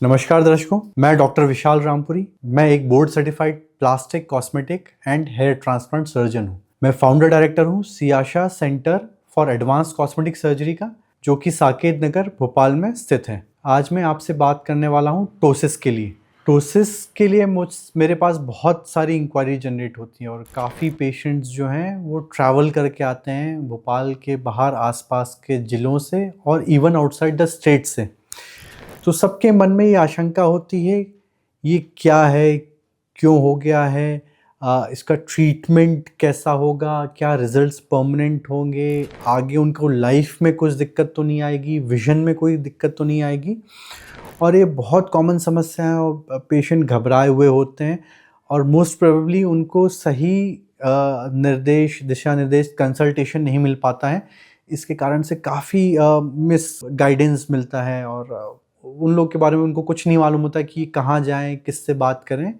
नमस्कार दर्शकों, मैं डॉक्टर विशाल रामपुरी। मैं एक board certified plastic, cosmetic and hair transplant surgeon हूँ। मैं फाउंडर डायरेक्टर हूँ Siyasha center for advance cosmetic surgery का, जो कि साकेत नगर भोपाल में स्थित है। आज मैं आपसे बात करने वाला हूँ टोसिस के लिए। टोसिस के लिए मेरे पास बहुत सारी इंक्वायरी जनरेट होती है और काफ़ी पेशेंट्स जो हैं वो ट्रैवल करके आते हैं भोपाल के बाहर आसपास के ज़िलों से और इवन आउटसाइड द स्टेट से। तो सबके मन में ये आशंका होती है, ये क्या है, क्यों हो गया है, इसका ट्रीटमेंट कैसा होगा, क्या रिजल्ट्स परमानेंट होंगे, आगे उनको लाइफ में कुछ दिक्कत तो नहीं आएगी, विजन में कोई दिक्कत तो नहीं आएगी। और ये बहुत कॉमन समस्या है और पेशेंट घबराए हुए होते हैं और मोस्ट प्रोबेबली उनको सही दिशा निर्देश कंसल्टेशन नहीं मिल पाता है। इसके कारण से काफ़ी मिस गाइडेंस मिलता है और उन लोग के बारे में उनको कुछ नहीं मालूम होता कि कहाँ जाएं, किससे बात करें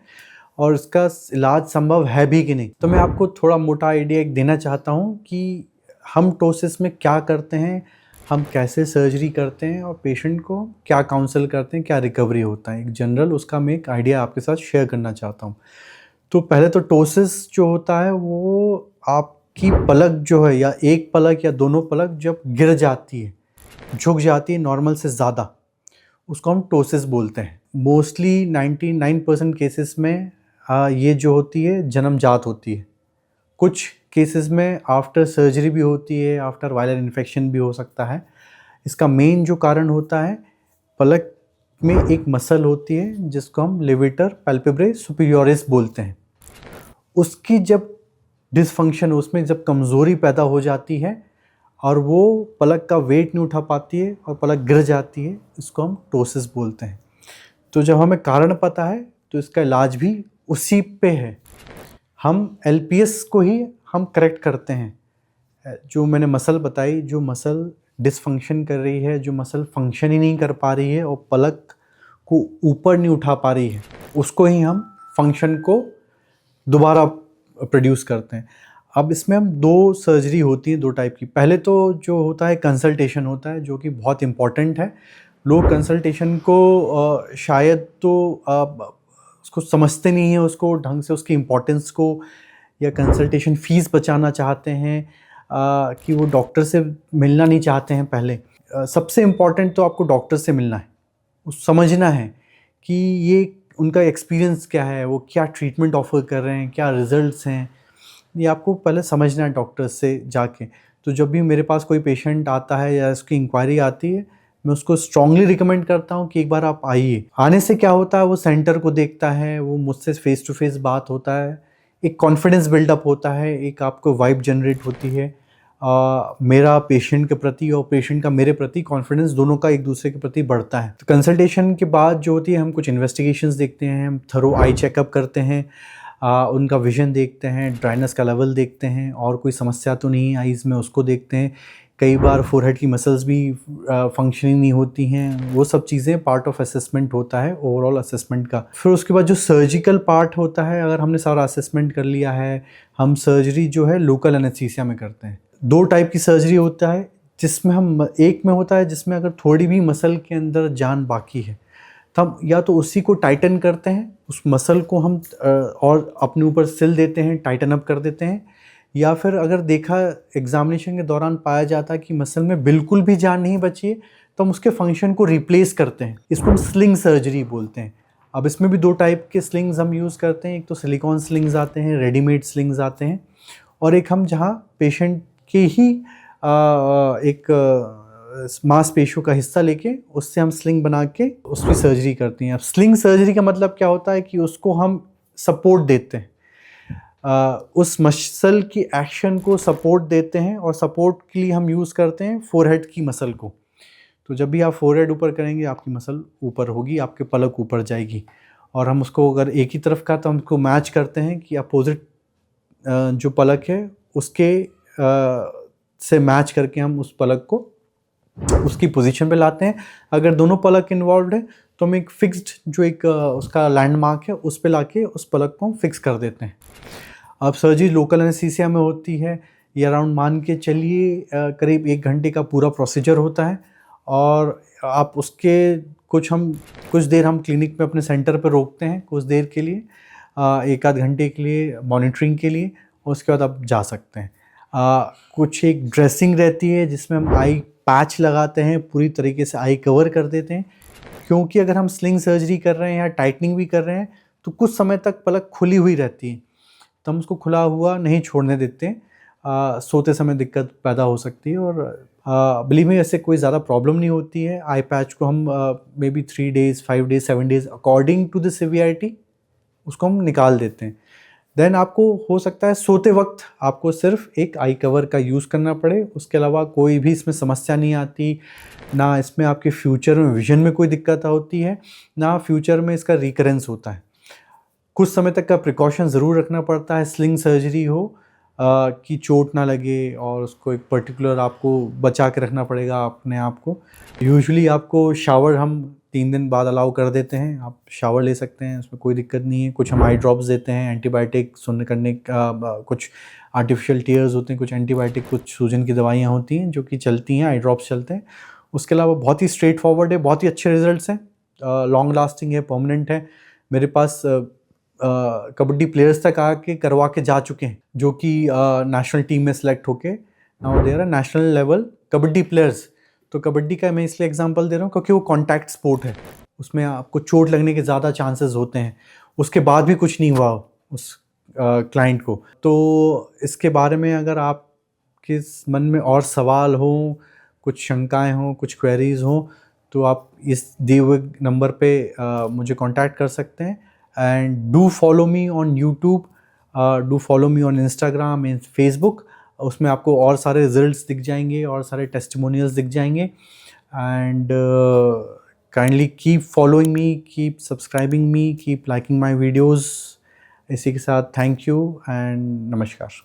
और इसका इलाज संभव है भी कि नहीं। तो मैं आपको थोड़ा मोटा आइडिया एक देना चाहता हूँ कि हम टोसिस में क्या करते हैं, हम कैसे सर्जरी करते हैं और पेशेंट को क्या काउंसल करते हैं, क्या रिकवरी होता है। एक जनरल उसका मैं एक आइडिया आपके साथ शेयर करना चाहता हूँ। तो पहले तो टोसिस जो होता है वो आपकी पलक जो है, या एक पलक या दोनों पलक जब गिर जाती है, झुक जाती है नॉर्मल से ज़्यादा, उसको हम टोसिस बोलते हैं। मोस्टली 99% केसेस में ये जो होती है जन्मजात होती है। कुछ केसेस में आफ्टर सर्जरी भी होती है, आफ्टर वायरल इन्फेक्शन भी हो सकता है। इसका मेन जो कारण होता है, पलक में एक मसल होती है जिसको हम लेवेटर पैल्पेब्रे सुपीरियोरिस बोलते हैं। उसकी जब डिसफंक्शन, उसमें जब कमज़ोरी पैदा हो जाती है और वो पलक का वेट नहीं उठा पाती है और पलक गिर जाती है, इसको हम टोसिस बोलते हैं। तो जब हमें कारण पता है तो इसका इलाज भी उसी पे है। हम एलपीएस को ही हम करेक्ट करते हैं। जो मैंने मसल बताई, जो मसल डिसफंक्शन कर रही है, जो मसल फंक्शन ही नहीं कर पा रही है और पलक को ऊपर नहीं उठा पा रही है, उसको ही हम फंक्शन को दोबारा प्रोड्यूस करते हैं। अब इसमें हम दो सर्जरी होती हैं, दो टाइप की। पहले तो जो होता है कंसल्टेशन होता है, जो कि बहुत इम्पॉर्टेंट है। लोग कंसल्टेशन को शायद तो उसको समझते नहीं हैं, उसको ढंग से, उसकी इम्पोर्टेंस को, या कंसल्टेशन फ़ीस बचाना चाहते हैं कि वो डॉक्टर से मिलना नहीं चाहते हैं। पहले सबसे इम्पॉर्टेंट तो आपको डॉक्टर से मिलना है, समझना है कि ये उनका एक्सपीरियंस क्या है, वो क्या ट्रीटमेंट ऑफ़र कर रहे हैं, क्या रिज़ल्ट्स हैं, ये आपको पहले समझना है डॉक्टर से जाके। तो जब भी मेरे पास कोई पेशेंट आता है या उसकी इंक्वायरी आती है, मैं उसको स्ट्रांगली रिकमेंड करता हूँ कि एक बार आप आइए। आने से क्या होता है, वो सेंटर को देखता है, वो मुझसे फ़ेस टू फेस बात होता है, एक कॉन्फिडेंस बिल्डअप होता है, एक आपको वाइब जनरेट होती है मेरा पेशेंट के प्रति और पेशेंट का मेरे प्रति कॉन्फिडेंस दोनों का एक दूसरे के प्रति बढ़ता है। तो कंसल्टेशन के बाद जो होती है, हम कुछ इन्वेस्टिगेशंस देखते हैं, हम थरो आई चेकअप करते हैं, उनका विज़न देखते हैं, ड्राइनेस का लेवल देखते हैं, और कोई समस्या तो नहीं है आईज़ में, उसको देखते हैं। कई बार फोरहेड की मसल्स भी फंक्शनिंग नहीं होती हैं। वो सब चीज़ें पार्ट ऑफ असेसमेंट होता है, ओवरऑल असेसमेंट का। फिर उसके बाद जो सर्जिकल पार्ट होता है, अगर हमने सारा असेसमेंट कर लिया है, हम सर्जरी जो है लोकल एनेस्थीसिया में करते हैं। दो टाइप की सर्जरी होता है, जिसमें हम, एक में होता है जिसमें अगर थोड़ी भी मसल के अंदर जान बाकी है तो हम या तो उसी को टाइटन करते हैं, उस मसल को हम और अपने ऊपर सिल देते हैं, टाइटन अप कर देते हैं। या फिर अगर देखा, एग्जामिनेशन के दौरान पाया जाता है कि मसल में बिल्कुल भी जान नहीं बची है, तो हम उसके फंक्शन को रिप्लेस करते हैं। इसको हम स्लिंग सर्जरी बोलते हैं। अब इसमें भी दो टाइप के स्लिंग्स हम यूज़ करते हैं। एक तो सिलिकॉन स्लिंग्स आते हैं, रेडीमेड स्लिंग्स आते हैं, और एक हम जहाँ पेशेंट के ही एक मांसपेशियों का हिस्सा लेके उससे हम स्लिंग बना के उसकी सर्जरी करती हैं। अब स्लिंग सर्जरी का मतलब क्या होता है कि उसको हम सपोर्ट देते हैं, उस मसल की एक्शन को सपोर्ट देते हैं, और सपोर्ट के लिए हम यूज़ करते हैं फोरहेड की मसल को। तो जब भी आप फोरहेड ऊपर करेंगे, आपकी मसल ऊपर होगी, आपके पलक ऊपर जाएगी। और हम उसको, अगर एक ही तरफ का, तो हम उसको मैच करते हैं कि अपोजिट जो पलक है उसके से मैच करके हम उस पलक को उसकी पोजीशन पे लाते हैं। अगर दोनों पलक इन्वॉल्व है तो हम एक फिक्स्ड, जो एक उसका लैंडमार्क है, उस पे लाके उस पलक को हम फिक्स कर देते हैं। अब सर्जरी लोकल एनेस्थीसिया में होती है। ये अराउंड, मान के चलिए, करीब 1 घंटे का पूरा प्रोसीजर होता है, और आप उसके कुछ देर हम क्लिनिक में अपने सेंटर पर रोकते हैं कुछ देर के लिए, एक आध घंटे के लिए मॉनिटरिंग के लिए, उसके बाद आप जा सकते हैं। कुछ एक ड्रेसिंग रहती है जिसमें हम आई पैच लगाते हैं, पूरी तरीके से आई कवर कर देते हैं, क्योंकि अगर हम स्लिंग सर्जरी कर रहे हैं या टाइटनिंग भी कर रहे हैं तो कुछ समय तक पलक खुली हुई रहती है, तो हम उसको खुला हुआ नहीं छोड़ने देते हैं। सोते समय दिक्कत पैदा हो सकती है, और बिलीव में ऐसे कोई ज़्यादा प्रॉब्लम नहीं होती है। आई पैच को हम may be 3 days 5 days 7 days according to the severity उसको हम निकाल देते हैं। देन आपको हो सकता है सोते वक्त आपको सिर्फ एक आई कवर का यूज़ करना पड़े, उसके अलावा कोई भी इसमें समस्या नहीं आती, ना इसमें आपके फ्यूचर में विजन में कोई दिक्कत होती है, ना फ्यूचर में इसका रिकरेंस होता है। कुछ समय तक का प्रिकॉशन ज़रूर रखना पड़ता है, स्लिंग सर्जरी हो कि चोट ना लगे, और उसको एक पर्टिकुलर आपको बचा के रखना पड़ेगा अपने आप को। यूजुअली आपको शावर हम 3 दिन बाद अलाउ कर देते हैं, आप शावर ले सकते हैं, उसमें कोई दिक्कत नहीं है। कुछ हम आई ड्रॉप्स देते हैं, एंटीबायोटिक सुन्न करने का, कुछ आर्टिफिशियल टीयर्स होते हैं, कुछ एंटीबायोटिक, कुछ सूजन की दवाइयाँ होती हैं जो कि चलती हैं, आई ड्रॉप्स चलते हैं। उसके अलावा बहुत ही स्ट्रेट फॉरवर्ड है, बहुत ही अच्छे रिजल्ट्स हैं, लॉन्ग लास्टिंग है, परमानेंट है। मेरे पास कबड्डी प्लेयर्स तक आके करवा के जा चुके हैं जो कि नेशनल टीम में सेलेक्ट होके now they are national level kabaddi players. तो कबड्डी का मैं इसलिए एग्जांपल दे रहा हूँ क्योंकि वो कॉन्टैक्ट स्पोर्ट है, उसमें आपको चोट लगने के ज़्यादा चांसेस होते हैं। उसके बाद भी कुछ नहीं हुआ उस क्लाइंट को। तो इसके बारे में अगर आपके मन में और सवाल हों, कुछ शंकाएं हों, कुछ क्वेरीज हों, तो आप इस दिए हुए नंबर पे मुझे कांटेक्ट कर सकते हैं। And do follow me on YouTube, do follow me on Instagram and Facebook. उसमें आपको और सारे रिजल्ट्स दिख जाएंगे और सारे टेस्टिमोनियल्स दिख जाएंगे। And kindly keep following me, keep subscribing me, keep liking my videos. इसी के साथ थैंक यू एंड नमस्कार।